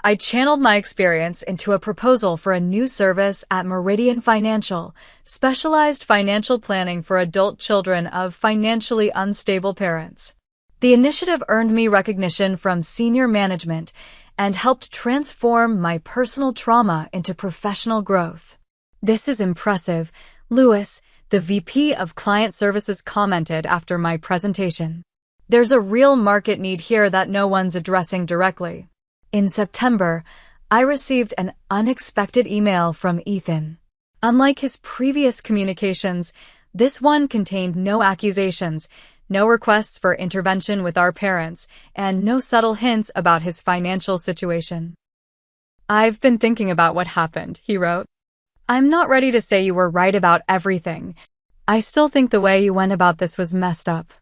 I channeled my experience into a proposal for a new service at Meridian Financial, specialized financial planning for adult children of financially unstable parents. The initiative earned me recognition from senior management and helped transform my personal trauma into professional growth. This is impressive, Lewis, the VP of Client Services commented after my presentation. There's a real market need here that no one's addressing directly. In September, I received an unexpected email from Ethan. Unlike his previous communications, this one contained no accusations, no requests for intervention with our parents, and no subtle hints about his financial situation. I've been thinking about what happened, he wrote. I'm not ready to say you were right about everything. I still think the way you went about this was messed up.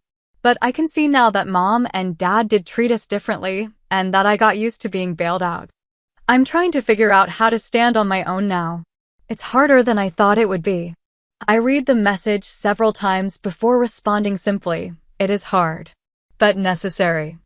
But I can see now that Mom and Dad did treat us differently, and that I got used to being bailed out. I'm trying to figure out how to stand on my own now. It's harder than I thought it would be. I read the message several times before responding simply. It is hard, but necessary.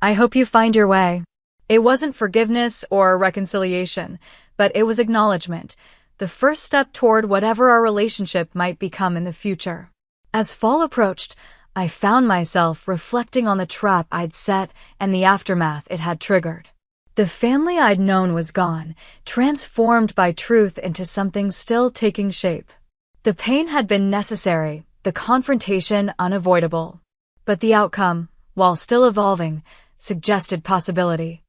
I hope you find your way. It wasn't forgiveness or reconciliation, but it was acknowledgement, the first step toward whatever our relationship might become in the future. As fall approached, I found myself reflecting on the trap I'd set and the aftermath it had triggered. The family I'd known was gone, transformed by truth into something still taking shape. The pain had been necessary, the confrontation unavoidable. But the outcome, while still evolving, suggested possibility.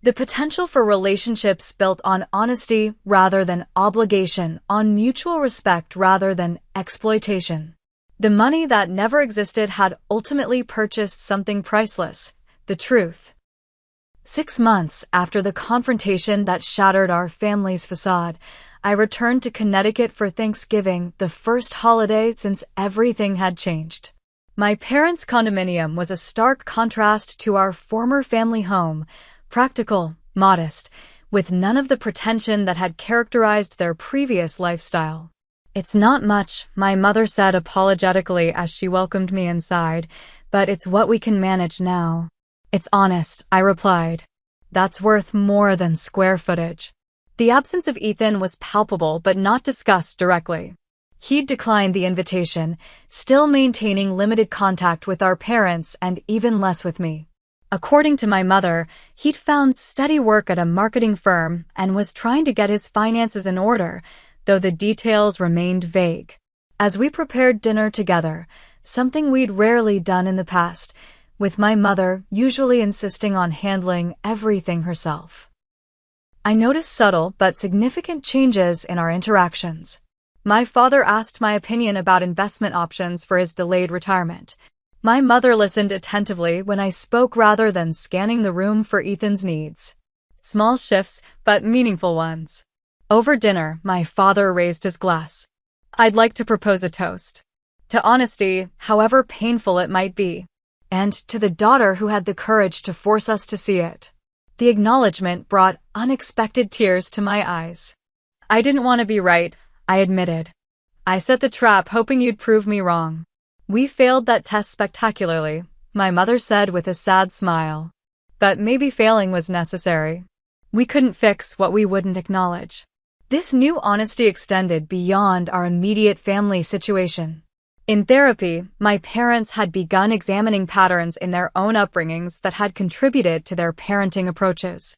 The potential for relationships built on honesty rather than obligation, on mutual respect rather than exploitation. The money that never existed had ultimately purchased something priceless, the truth. 6 months after the confrontation that shattered our family's facade, I returned to Connecticut for Thanksgiving, the first holiday since everything had changed. My parents' condominium was a stark contrast to our former family home, practical, modest, with none of the pretension that had characterized their previous lifestyle. It's not much, my mother said apologetically as she welcomed me inside, but it's what we can manage now. It's honest, I replied. That's worth more than square footage. The absence of Ethan was palpable but not discussed directly. He'd declined the invitation, still maintaining limited contact with our parents and even less with me. According to my mother, he'd found steady work at a marketing firm and was trying to get his finances in order, though the details remained vague. As we prepared dinner together, something we'd rarely done in the past, with my mother usually insisting on handling everything herself, I noticed subtle but significant changes in our interactions. My father asked my opinion about investment options for his delayed retirement. My mother listened attentively when I spoke rather than scanning the room for Ethan's needs. Small shifts, but meaningful ones. Over dinner, my father raised his glass. I'd like to propose a toast. To honesty, however painful it might be. And to the daughter who had the courage to force us to see it. The acknowledgement brought unexpected tears to my eyes. I didn't want to be right, I admitted. I set the trap hoping you'd prove me wrong. We failed that test spectacularly, my mother said with a sad smile. But maybe failing was necessary. We couldn't fix what we wouldn't acknowledge. This new honesty extended beyond our immediate family situation. In therapy, my parents had begun examining patterns in their own upbringings that had contributed to their parenting approaches.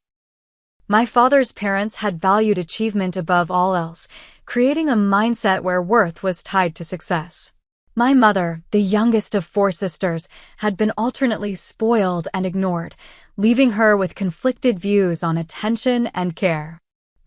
My father's parents had valued achievement above all else, creating a mindset where worth was tied to success. My mother, the youngest of 4 sisters, had been alternately spoiled and ignored, leaving her with conflicted views on attention and care.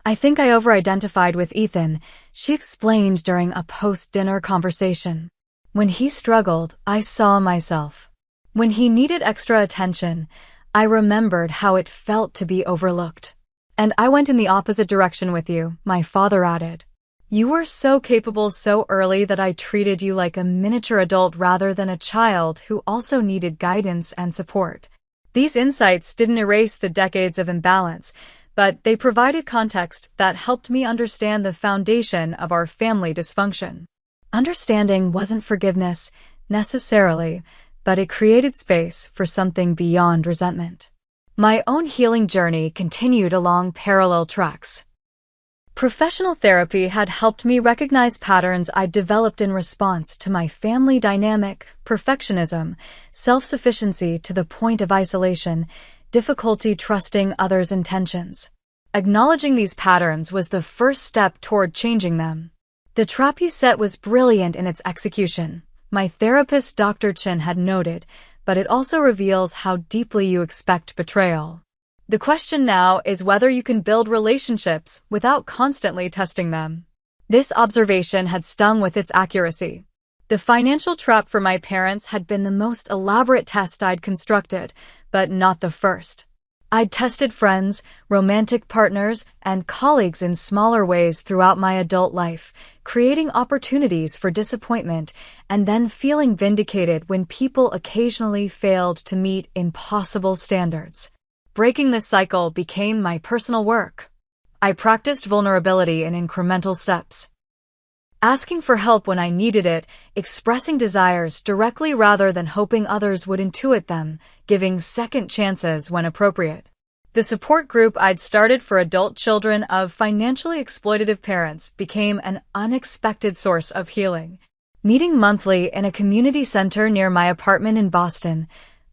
I think I over-identified with Ethan, she explained during a post-dinner conversation. When he struggled, I saw myself. When he needed extra attention, I remembered how it felt to be overlooked. And I went in the opposite direction with you, my father added. You were so capable so early that I treated you like a miniature adult rather than a child who also needed guidance and support. These insights didn't erase the decades of imbalance, but they provided context that helped me understand the foundation of our family dysfunction. Understanding wasn't forgiveness, necessarily, but it created space for something beyond resentment. My own healing journey continued along parallel tracks. Professional therapy had helped me recognize patterns I'd developed in response to my family dynamic, perfectionism, self-sufficiency to the point of isolation, difficulty trusting others' intentions. Acknowledging these patterns was the first step toward changing them. The trap you set was brilliant in its execution, my therapist Dr. Chin had noted, but it also reveals how deeply you expect betrayal. The question now is whether you can build relationships without constantly testing them. This observation had stung with its accuracy. The financial trap for my parents had been the most elaborate test I'd constructed, but not the first. I'd tested friends, romantic partners, and colleagues in smaller ways throughout my adult life, creating opportunities for disappointment and then feeling vindicated when people occasionally failed to meet impossible standards. Breaking this cycle became my personal work. I practiced vulnerability in incremental steps. Asking for help when I needed it, expressing desires directly rather than hoping others would intuit them, giving second chances when appropriate. The support group I'd started for adult children of financially exploitative parents became an unexpected source of healing. Meeting monthly in a community center near my apartment in Boston,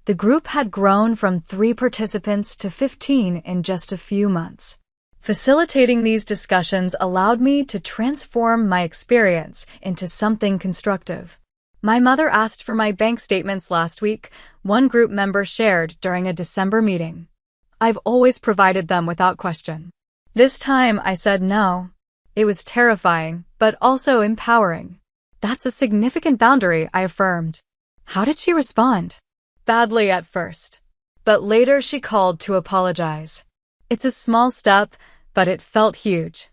the group had grown from 3 participants to 15 in just a few months. Facilitating these discussions allowed me to transform my experience into something constructive. My mother asked for my bank statements last week, one group member shared during a December meeting. I've always provided them without question. This time I said no. It was terrifying, but also empowering. That's a significant boundary, I affirmed. How did she respond? Badly at first. But later she called to apologize. It's a small step, but it felt huge.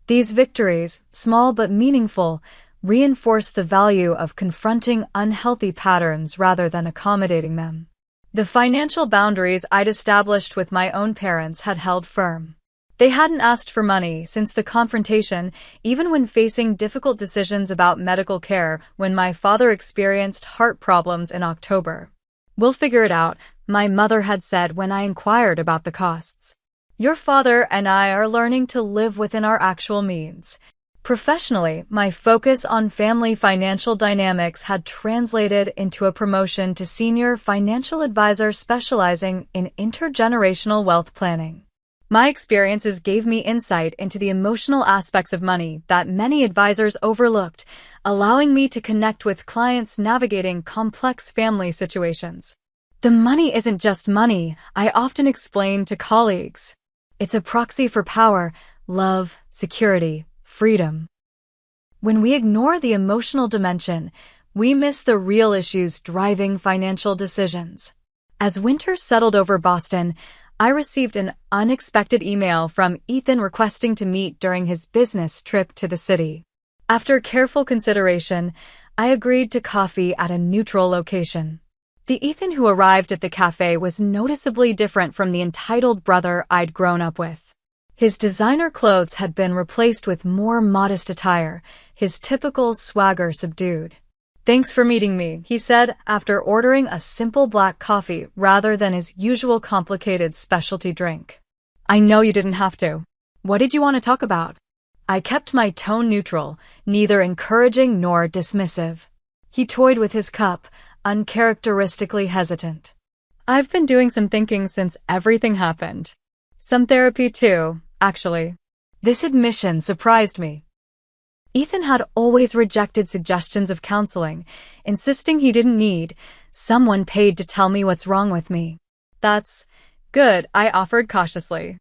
These victories, small but meaningful, reinforce the value of confronting unhealthy patterns rather than accommodating them. The financial boundaries I'd established with my own parents had held firm. They hadn't asked for money since the confrontation, even when facing difficult decisions about medical care when my father experienced heart problems in October. "We'll figure it out," my mother had said when I inquired about the costs. "Your father and I are learning to live within our actual means." Professionally, my focus on family financial dynamics had translated into a promotion to senior financial advisor specializing in intergenerational wealth planning. My experiences gave me insight into the emotional aspects of money that many advisors overlooked, allowing me to connect with clients navigating complex family situations. "The money isn't just money," I often explain to colleagues. "It's a proxy for power, love, security, freedom." When we ignore the emotional dimension, we miss the real issues driving financial decisions. As winter settled over Boston, I received an unexpected email from Ethan requesting to meet during his business trip to the city. After careful consideration, I agreed to coffee at a neutral location. The Ethan who arrived at the cafe was noticeably different from the entitled brother I'd grown up with. His designer clothes had been replaced with more modest attire, his typical swagger subdued. "Thanks for meeting me," he said after ordering a simple black coffee rather than his usual complicated specialty drink. "I know you didn't have to. What did you want to talk about?" I kept my tone neutral, neither encouraging nor dismissive. He toyed with his cup, uncharacteristically hesitant. "I've been doing some thinking since everything happened. Some therapy too, actually." This admission surprised me. Ethan had always rejected suggestions of counseling, insisting he didn't need someone paid to tell me what's wrong with me. "That's good," I offered cautiously.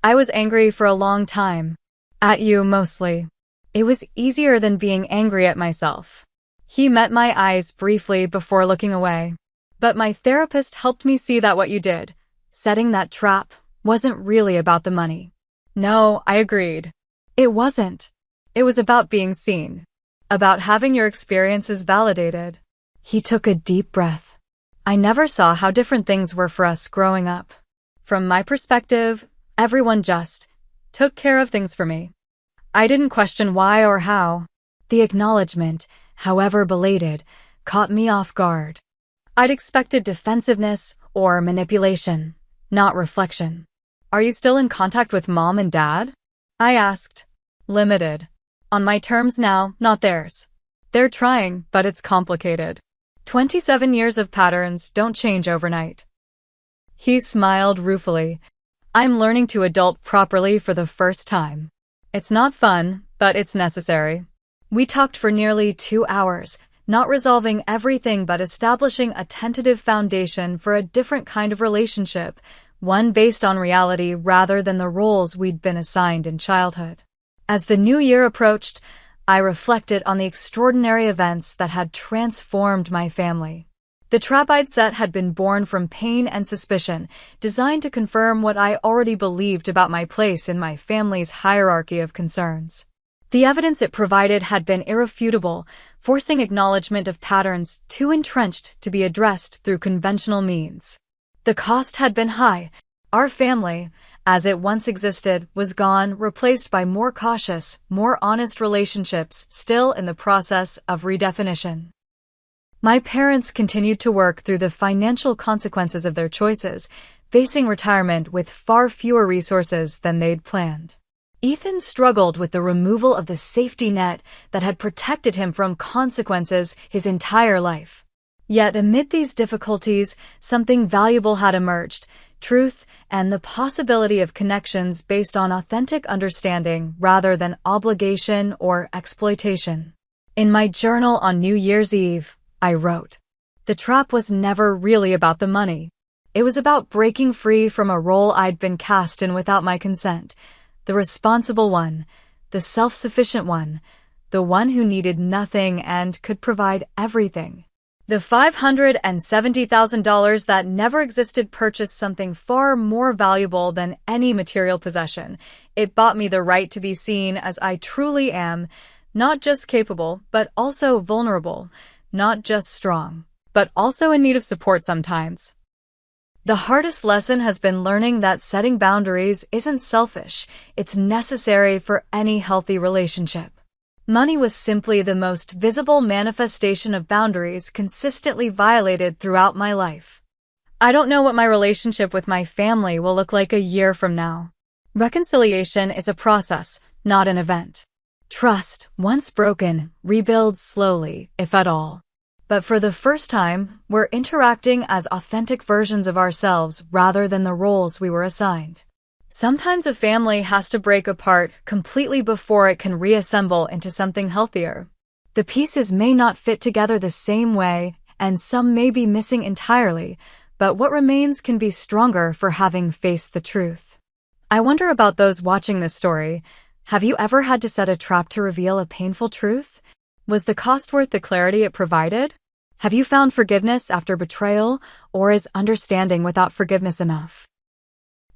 "I was angry for a long time. At you, mostly. It was easier than being angry at myself." He met my eyes briefly before looking away. "But my therapist helped me see that what you did, setting that trap, wasn't really about the money." "No," I agreed. "It wasn't. It was about being seen. About having your experiences validated." He took a deep breath. "I never saw how different things were for us growing up. From my perspective, everyone just took care of things for me. I didn't question why or how." The acknowledgement, however belated, caught me off guard. I'd expected defensiveness or manipulation, not reflection. "Are you still in contact with Mom and Dad?" I asked. "Limited. On my terms now, not theirs. They're trying, but it's complicated. 27 years of patterns don't change overnight." He smiled ruefully. "I'm learning to adult properly for the first time. It's not fun, but it's necessary." We talked for nearly 2 hours, not resolving everything but establishing a tentative foundation for a different kind of relationship, one based on reality rather than the roles we'd been assigned in childhood. As the new year approached, I reflected on the extraordinary events that had transformed my family. The trap I'd set had been born from pain and suspicion, designed to confirm what I already believed about my place in my family's hierarchy of concerns. The evidence it provided had been irrefutable, forcing acknowledgement of patterns too entrenched to be addressed through conventional means. The cost had been high. Our family, as it once existed, was gone, replaced by more cautious, more honest relationships still in the process of redefinition. My parents continued to work through the financial consequences of their choices, facing retirement with far fewer resources than they'd planned. Ethan struggled with the removal of the safety net that had protected him from consequences his entire life. Yet amid these difficulties, something valuable had emerged: truth and the possibility of connections based on authentic understanding rather than obligation or exploitation. In my journal on New Year's Eve, I wrote, "The trap was never really about the money. It was about breaking free from a role I'd been cast in without my consent, the responsible one, the self-sufficient one, the one who needed nothing and could provide everything." The $570,000 that never existed purchased something far more valuable than any material possession. It bought me the right to be seen as I truly am, not just capable, but also vulnerable, not just strong, but also in need of support sometimes. The hardest lesson has been learning that setting boundaries isn't selfish, it's necessary for any healthy relationship. Money was simply the most visible manifestation of boundaries consistently violated throughout my life. I don't know what my relationship with my family will look like a year from now. Reconciliation is a process, not an event. Trust, once broken, rebuilds slowly, if at all. But for the first time, we're interacting as authentic versions of ourselves rather than the roles we were assigned. Sometimes a family has to break apart completely before it can reassemble into something healthier. The pieces may not fit together the same way, and some may be missing entirely, but what remains can be stronger for having faced the truth. I wonder about those watching this story. Have you ever had to set a trap to reveal a painful truth? Was the cost worth the clarity it provided? Have you found forgiveness after betrayal, or is understanding without forgiveness enough?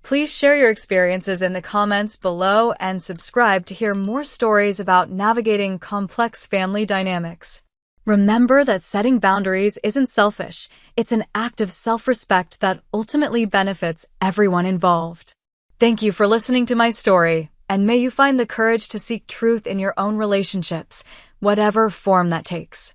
Please share your experiences in the comments below and subscribe to hear more stories about navigating complex family dynamics. Remember that setting boundaries isn't selfish, it's an act of self-respect that ultimately benefits everyone involved. Thank you for listening to my story, and may you find the courage to seek truth in your own relationships, whatever form that takes.